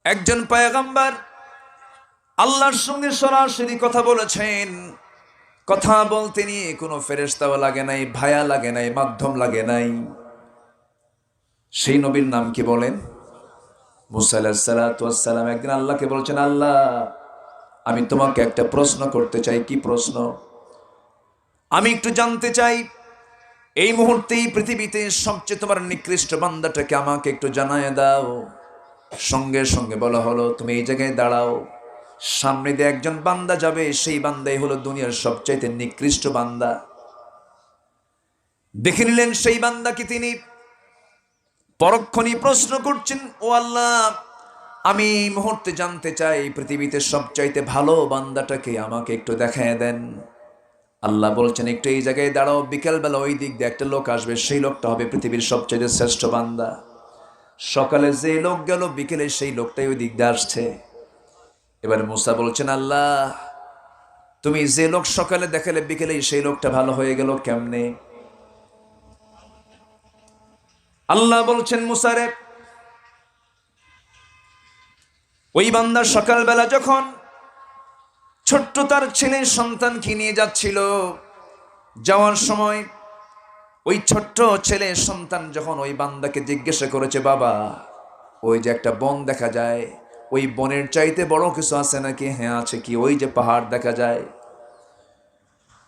একজন পয়গম্বর আল্লাহর সঙ্গে সরাসরি কথা বলেছেন। কথা বলতে নিয়ে কোনো ফেরেশতাও লাগে নাই, ভায়া লাগে নাই, মাধ্যম লাগে নাই। সেই নবীর নাম কি বলেন? মুসা আলাইহিস সালাতু ওয়াস সালাম একদিন আল্লাহকে বলছেন, আল্লাহ আমি তোমাকে একটা প্রশ্ন করতে চাই। কি প্রশ্ন? আমি একটু জানতে চাই, এই মুহূর্তেই পৃথিবীতে সবচেয়ে তোমার নিকৃষ্ট বান্দাটাকে আমাকে একটু জানায় দাও। সঙ্গে সঙ্গে বলা হলো, তুমি এই জায়গায় দাঁড়াও, সামনে দিয়ে একজন বান্দা যাবে, সেই বান্দাই হলো দুনিয়ার সবচাইতে নিকৃষ্ট বান্দা। দেখে নিলেন সেই বান্দা কি তিনি? পরক্ষণই প্রশ্ন করছেন, ও আল্লাহ আমি এই মুহূর্তে জানতে চাই পৃথিবীতে সবচাইতে ভালো বান্দাটাকে আমাকে একটু দেখায় দেন। আল্লাহ বলছেন, একটু এই জায়গায় দাঁড়াও, বিকেলবেলা ওই দিক দিয়ে একটা লোক আসবে, সেই লোকটা হবে পৃথিবীর সবচাইতে শ্রেষ্ঠ বান্দা। সকালে যে লোক গেল, বিকেলে সেই লোকটাই ওই দিক দিয়ে আসছে। এবার মুসা বলছেন, আল্লাহ তুমি যে লোক সকালে দেখালে বিকেলে সেই লোকটা ভালো হয়ে গেল কেমনে? আল্লাহ বলছেন, মুসারে ওই বান্দা সকালবেলা যখন ছোট্ট তার ছেলে সন্তানকে নিয়ে যাচ্ছিল, যাওয়ার সময় ওই ছোট্ট ছেলে সন্তান যখন ওই বান্দাকে জিজ্ঞাসা করেছে, বাবা ওই যে একটা বন দেখা যায়, ওই বনের চাইতে বড় কিছু আছে নাকি? হ্যাঁ আছে। কি? ওই যে পাহাড় দেখা যায়,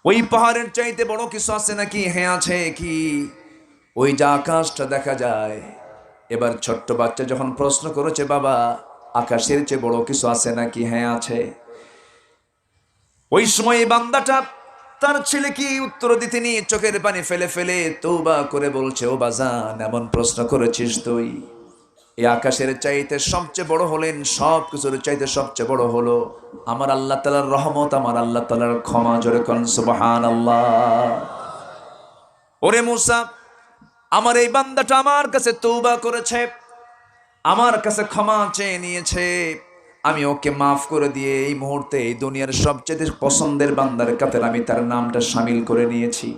ওই পাহাড়ের চাইতে বড় কিছু আছে নাকি? হ্যাঁ আছে। কি? ওই যে আকাশটা দেখা যায়। এবার ছোট্ট বাচ্চা যখন প্রশ্ন করেছে, বাবা আকাশের চেয়ে বড় কিছু আছে নাকি? হ্যাঁ আছে। ওই সময় এই বান্দাটা তার ছেলে কি উত্তর দিতে নিয়ে চোখের পানি ফেলে ফেলে তওবা করে বলছে, ও বাজান এমন প্রশ্ন করেছিস তুই? এই আকাশের চাইতে সবচেয়ে বড় হলেন, সব কিছুর চাইতে সবচেয়ে বড় হলো আমার আল্লাহ তাআলার রহমত, আমার আল্লাহ তাআলার ক্ষমা। জোরে কোন সুবহানাল্লাহ। ওরে মুসা, আমার এই বান্দাটা আমার কাছে তওবা করেছে, আমার কাছে ক্ষমা চেয়ে নিয়েছে, আমি ওকে মাফ করে দিয়ে এই মুহূর্তে এই দুনিয়ার সবচেয়ে পছন্দের বান্দার কাতারে আমি তার নামটা শামিল করে নিয়েছি।